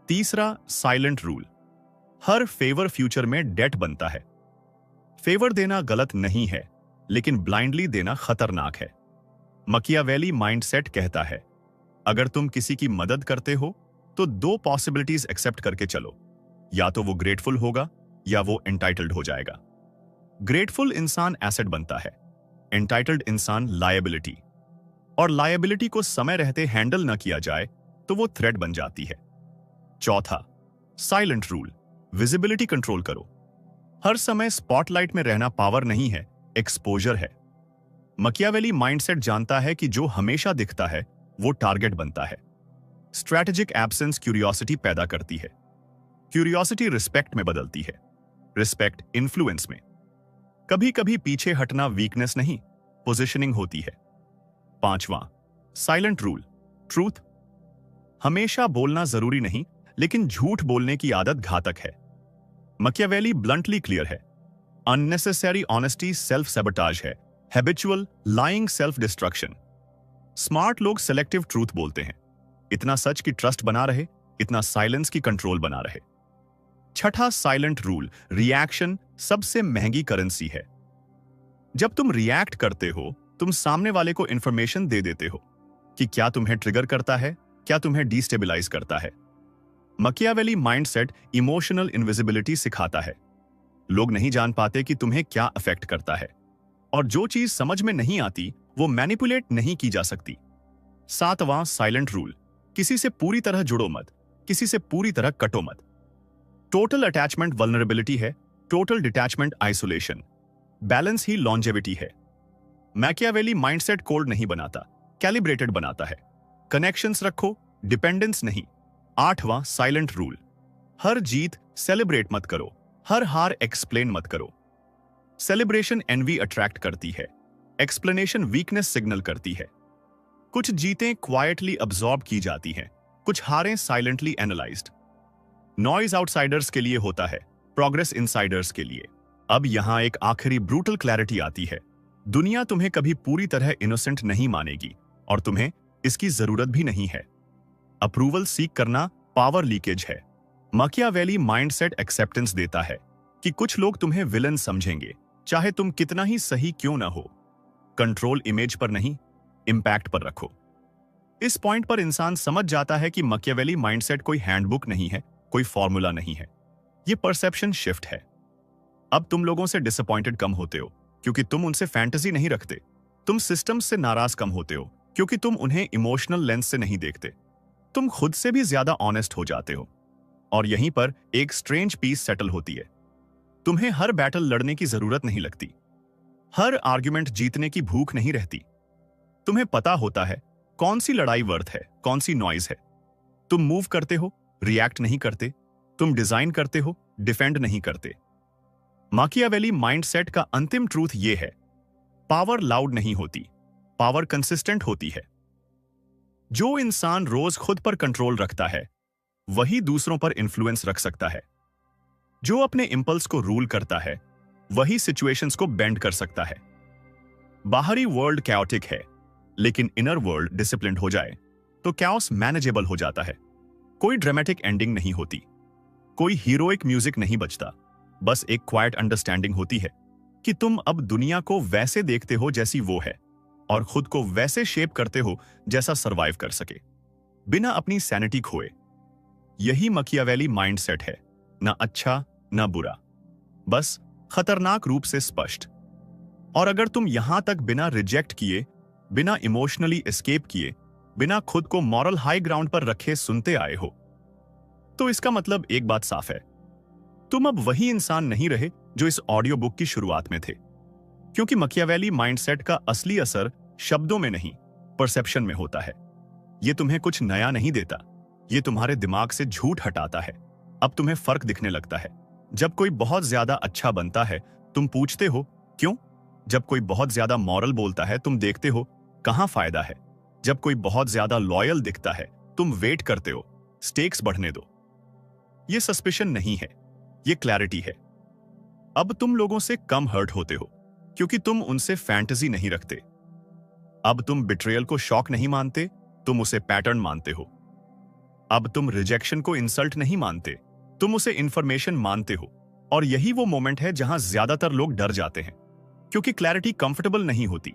तीसरा साइलेंट रूल, हर फेवर फ्यूचर में डेट बनता है। फेवर देना गलत नहीं है, लेकिन ब्लाइंडली देना खतरनाक है। मकियावेली माइंडसेट कहता है, अगर तुम किसी की मदद करते हो तो दो पॉसिबिलिटीज एक्सेप्ट करके चलो, या तो वो ग्रेटफुल होगा या वो एंटाइटल्ड हो जाएगा। ग्रेटफुल इंसान एसेट बनता है, एंटाइटल्ड इंसान लायबिलिटी। और लायबिलिटी को समय रहते हैंडल न किया जाए तो वो थ्रेट बन जाती है। चौथा साइलेंट रूल, विजिबिलिटी कंट्रोल करो। हर समय स्पॉटलाइट में रहना पावर नहीं है, एक्सपोजर है। मकियावेली माइंडसेट जानता है कि जो हमेशा दिखता है वो टारगेट बनता है। स्ट्रैटेजिक एब्सेंस क्यूरियोसिटी पैदा करती है, क्यूरियोसिटी रिस्पेक्ट में बदलती है, रिस्पेक्ट इन्फ्लुएंस में। कभी कभी पीछे हटना वीकनेस नहीं, पोजिशनिंग होती है। पांचवां साइलेंट रूल, ट्रूथ। हमेशा बोलना जरूरी नहीं, लेकिन झूठ बोलने की आदत घातक है। मकियावेली ब्लंटली क्लियर है, अननेसेसरी ऑनेस्टी सेल्फ सैबोटाज है, habitual lying self destruction. Smart लोग सेलेक्टिव ट्रूथ बोलते हैं, इतना सच की ट्रस्ट बना रहे, इतना साइलेंस की कंट्रोल बना रहे। छठा साइलेंट रूल, रिएक्शन सबसे महंगी करेंसी है। जब तुम रिएक्ट करते हो, तुम सामने वाले को इंफॉर्मेशन दे देते हो कि क्या तुम्हें ट्रिगर करता है, क्या तुम्हें डिस्टेबलाइज करता है। मकियावेली माइंडसेट इमोशनल इनविजिबिलिटी सिखाता है। लोग नहीं जान पाते कि तुम्हें क्या अफेक्ट करता है, और जो चीज समझ में नहीं आती वो मैनिपुलेट नहीं की जा सकती। सातवां साइलेंट रूल, किसी से पूरी तरह जुड़ो मत, किसी से पूरी तरह कटो मत। टोटल अटैचमेंट वल्नरेबिलिटी है, टोटल डिटैचमेंट आइसोलेशन। बैलेंस ही लॉन्जेविटी है। मैकियावेली माइंडसेट कोल्ड नहीं बनाता, कैलिब्रेटेड बनाता है। कनेक्शंस रखो, डिपेंडेंस नहीं। आठवां साइलेंट रूल, हर जीत सेलिब्रेट मत करो, हर हार एक्सप्लेन मत करो। सेलिब्रेशन एनवी अट्रैक्ट करती है, एक्सप्लेनेशन वीकनेस सिग्नल करती है। कुछ जीतें क्वाइटली अब्सॉर्ब की जाती हैं, कुछ हारें साइलेंटली एनालाइज्ड। नॉइज आउटसाइडर्स के लिए होता है, प्रोग्रेस इनसाइडर्स के लिए। अब यहां एक आखिरी ब्रूटल क्लैरिटी आती है। दुनिया तुम्हें कभी पूरी तरह इनोसेंट नहीं मानेगी और तुम्हें इसकी जरूरत भी नहीं है। अप्रूवल सीख करना पावर लीकेज है। मकियावेली माइंडसेट एक्सेप्टेंस देता है कि कुछ लोग तुम्हें विलन समझेंगे, चाहे तुम कितना ही सही क्यों ना हो। कंट्रोल इमेज पर नहीं, इंपैक्ट पर रखो। इस पॉइंट पर इंसान समझ जाता है कि मकियावेली माइंडसेट कोई हैंडबुक नहीं है, कोई फॉर्मूला नहीं है। ये परसेप्शन शिफ्ट है। अब तुम लोगों से डिसअपॉइंटेड कम होते हो क्योंकि तुम उनसे फैंटेसी नहीं रखते। तुम सिस्टम से नाराज कम होते हो क्योंकि तुम उन्हें इमोशनल लेंस से नहीं देखते। तुम खुद से भी ज्यादा ऑनेस्ट हो जाते हो। और यहीं पर एक स्ट्रेंज पीस सेटल होती है। तुम्हें हर बैटल लड़ने की जरूरत नहीं लगती, हर आर्ग्यूमेंट जीतने की भूख नहीं रहती। तुम्हें पता होता है कौन सी लड़ाई वर्थ है, कौन सी नॉइज है। तुम मूव करते हो, रिएक्ट नहीं करते। तुम डिजाइन करते हो, डिफेंड नहीं करते। माकियावेली माइंडसेट का अंतिम ट्रूथ यह है, पावर लाउड नहीं होती, पावर कंसिस्टेंट होती है। जो इंसान रोज खुद पर कंट्रोल रखता है वही दूसरों पर इन्फ्लुएंस रख सकता है। जो अपने इंपल्स को रूल करता है वही सिचुएशंस को बेंड कर सकता है। बाहरी वर्ल्ड कैओटिक है, लेकिन इनर वर्ल्ड डिसिप्लिन्ड हो जाए तो कैओस मैनेजेबल हो जाता है। कोई ड्रामेटिक एंडिंग नहीं होती, कोई हीरोइक म्यूजिक नहीं बजता। बस एक क्वाइट अंडरस्टैंडिंग होती है कि तुम अब दुनिया को वैसे देखते हो जैसी वो है और खुद को वैसे शेप करते हो जैसा सरवाइव कर सके, बिना अपनी सैनिटी खोए। यही मकियावेली माइंडसेट है, ना अच्छा ना बुरा, बस खतरनाक रूप से स्पष्ट। और अगर तुम यहां तक बिना रिजेक्ट किए, बिना इमोशनली एस्केप किए, बिना खुद को मॉरल हाई ग्राउंड पर रखे सुनते आए हो, तो इसका मतलब एक बात साफ है, तुम अब वही इंसान नहीं रहे जो इस ऑडियो बुक की शुरुआत में थे। क्योंकि मकियावेली माइंडसेट का असली असर शब्दों में नहीं, परसेप्शन में होता है। यह तुम्हें कुछ नया नहीं देता, यह तुम्हारे दिमाग से झूठ हटाता है। अब तुम्हें फर्क दिखने लगता है। जब कोई बहुत ज्यादा अच्छा बनता है तुम पूछते हो क्यों। जब कोई बहुत ज्यादा मॉरल बोलता है तुम देखते हो कहां फायदा है। जब कोई बहुत ज्यादा लॉयल दिखता है तुम वेट करते हो, स्टेक्स बढ़ने दो। यह सस्पिशन नहीं है, यह क्लैरिटी है। अब तुम लोगों से कम हर्ट होते हो क्योंकि तुम उनसे फैंटेसी नहीं रखते। अब तुम बिट्रेयल को शॉक नहीं मानते, तुम उसे पैटर्न मानते हो। अब तुम रिजेक्शन को इंसल्ट नहीं मानते, तुम उसे इंफॉर्मेशन मानते हो। और यही वो मोमेंट है जहां ज्यादातर लोग डर जाते हैं, क्योंकि क्लैरिटी कंफर्टेबल नहीं होती।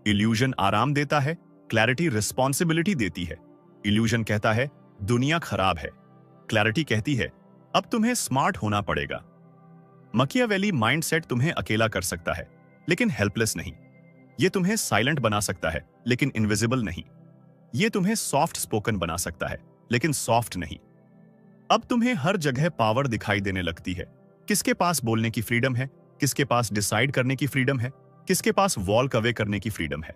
इल्यूजन आराम देता है, क्लैरिटी रिस्पॉन्सिबिलिटी देती है। इल्यूजन कहता है दुनिया खराब है, क्लैरिटी कहती है अब तुम्हें स्मार्ट होना पड़ेगा। मकियावेली माइंडसेट तुम्हें अकेला कर सकता है लेकिन हेल्पलेस नहीं। यह तुम्हें साइलेंट बना सकता है लेकिन इनविजिबल नहीं। यह तुम्हें सॉफ्ट स्पोकन बना सकता है लेकिन सॉफ्ट नहीं। अब तुम्हें हर जगह पावर दिखाई देने लगती है। किसके पास बोलने की फ्रीडम है, किसके पास डिसाइड करने की फ्रीडम है, किसके पास वॉक अवे करने की फ्रीडम है।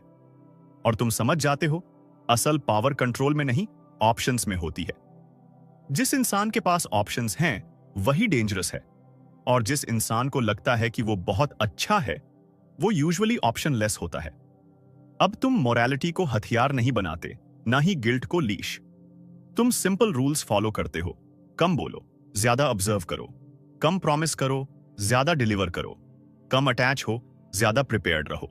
और तुम समझ जाते हो असल पावर कंट्रोल में नहीं, ऑप्शंस में होती है। जिस इंसान के पास ऑप्शंस हैं वही डेंजरस है, और जिस इंसान को लगता है कि वो बहुत अच्छा है वो यूजुअली ऑप्शन लेस होता है। अब तुम मोरालिटी को हथियार नहीं बनाते, ना ही गिल्ट को लीश। तुम सिंपल रूल्स फॉलो करते हो। कम बोलो, ज्यादा ऑब्जर्व करो। कम प्रॉमिस करो, ज्यादा डिलीवर करो। कम अटैच हो, ज्यादा प्रिपेयर्ड रहो।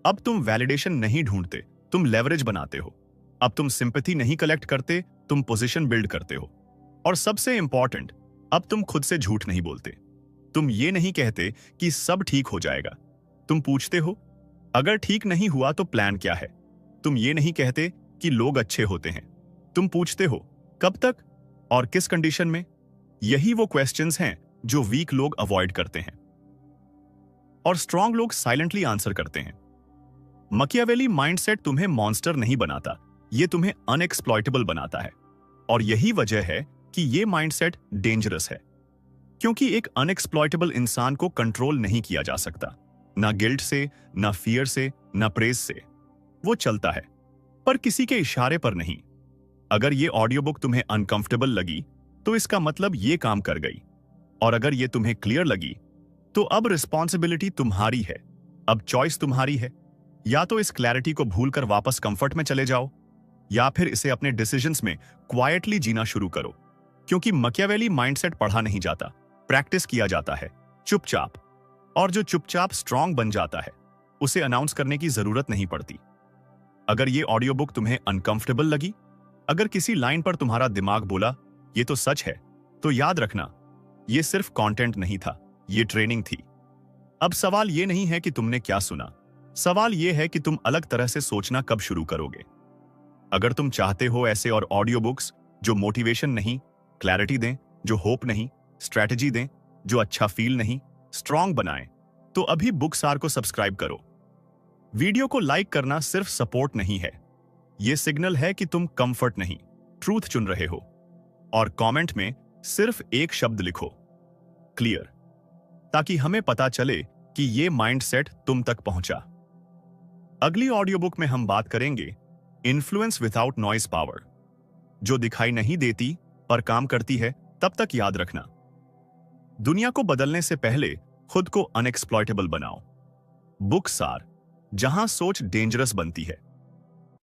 अब तुम वैलिडेशन नहीं ढूंढते, तुम लेवरेज बनाते हो। अब तुम सिंपैथी नहीं कलेक्ट करते, तुम पोजीशन बिल्ड करते हो। और सबसे इंपॉर्टेंट, अब तुम खुद से झूठ नहीं बोलते। तुम ये नहीं कहते कि सब ठीक हो जाएगा। तुम पूछते हो अगर ठीक नहीं हुआ तो प्लान क्या है। तुम ये नहीं कहते कि लोग अच्छे होते हैं। तुम पूछते हो कब तक और किस कंडीशन में। यही वो क्वेश्चंस हैं जो वीक लोग अवॉइड करते हैं और स्ट्रांग लोग साइलेंटली आंसर करते हैं। मकियावेली माइंडसेट तुम्हें मॉन्स्टर नहीं बनाता, यह तुम्हें अनएक्सप्लॉइटेबल बनाता है। और यही वजह है कि यह माइंडसेट डेंजरस है, क्योंकि एक अनएक्सप्लॉइटेबल इंसान को कंट्रोल नहीं किया जा सकता, ना गिल्ट से, ना फियर से, ना प्रेज से। वो चलता है पर किसी के इशारे पर नहीं। अगर ये ऑडियो बुक तुम्हें अनकंफर्टेबल लगी तो इसका मतलब ये काम कर गई। और अगर ये तुम्हें क्लियर लगी तो अब रिस्पॉन्सिबिलिटी तुम्हारी है, अब चॉइस तुम्हारी है। या तो इस क्लैरिटी को भूलकर वापस कंफर्ट में चले जाओ, या फिर इसे अपने डिसीजंस में क्वाइटली जीना शुरू करो, क्योंकि मकियावेली माइंडसेट पढ़ा नहीं जाता, प्रैक्टिस किया जाता है चुपचाप। और जो चुपचाप स्ट्रांग बन जाता है उसे अनाउंस करने की जरूरत नहीं पड़ती। अगर ये ऑडियो बुक तुम्हें अनकंफर्टेबल लगी, अगर किसी लाइन पर तुम्हारा दिमाग बोला ये तो सच है, तो याद रखना ये सिर्फ कंटेंट नहीं था, ये ट्रेनिंग थी। अब सवाल ये नहीं है कि तुमने क्या सुना, सवाल ये है कि तुम अलग तरह से सोचना कब शुरू करोगे। अगर तुम चाहते हो ऐसे और ऑडियो बुक्स जो मोटिवेशन नहीं, क्लैरिटी दें, जो होप नहीं, स्ट्रैटेजी दें, जो अच्छा फील नहीं, स्ट्रांग बनाएं, तो अभी बुकसार को सब्सक्राइब करो। वीडियो को लाइक करना सिर्फ सपोर्ट नहीं है, यह सिग्नल है कि तुम कंफर्ट नहीं, ट्रूथ चुन रहे हो। और कमेंट में सिर्फ एक शब्द लिखो, क्लियर, ताकि हमें पता चले कि यह माइंडसेट तुम तक पहुंचा। अगली ऑडियो बुक में हम बात करेंगे इन्फ्लुएंस विदाउट नॉइज पावर, जो दिखाई नहीं देती पर काम करती है। तब तक याद रखना, दुनिया को बदलने से पहले खुद को अनएक्सप्लॉयटेबल बनाओ। बुकसार, जहां सोच डेंजरस बनती है।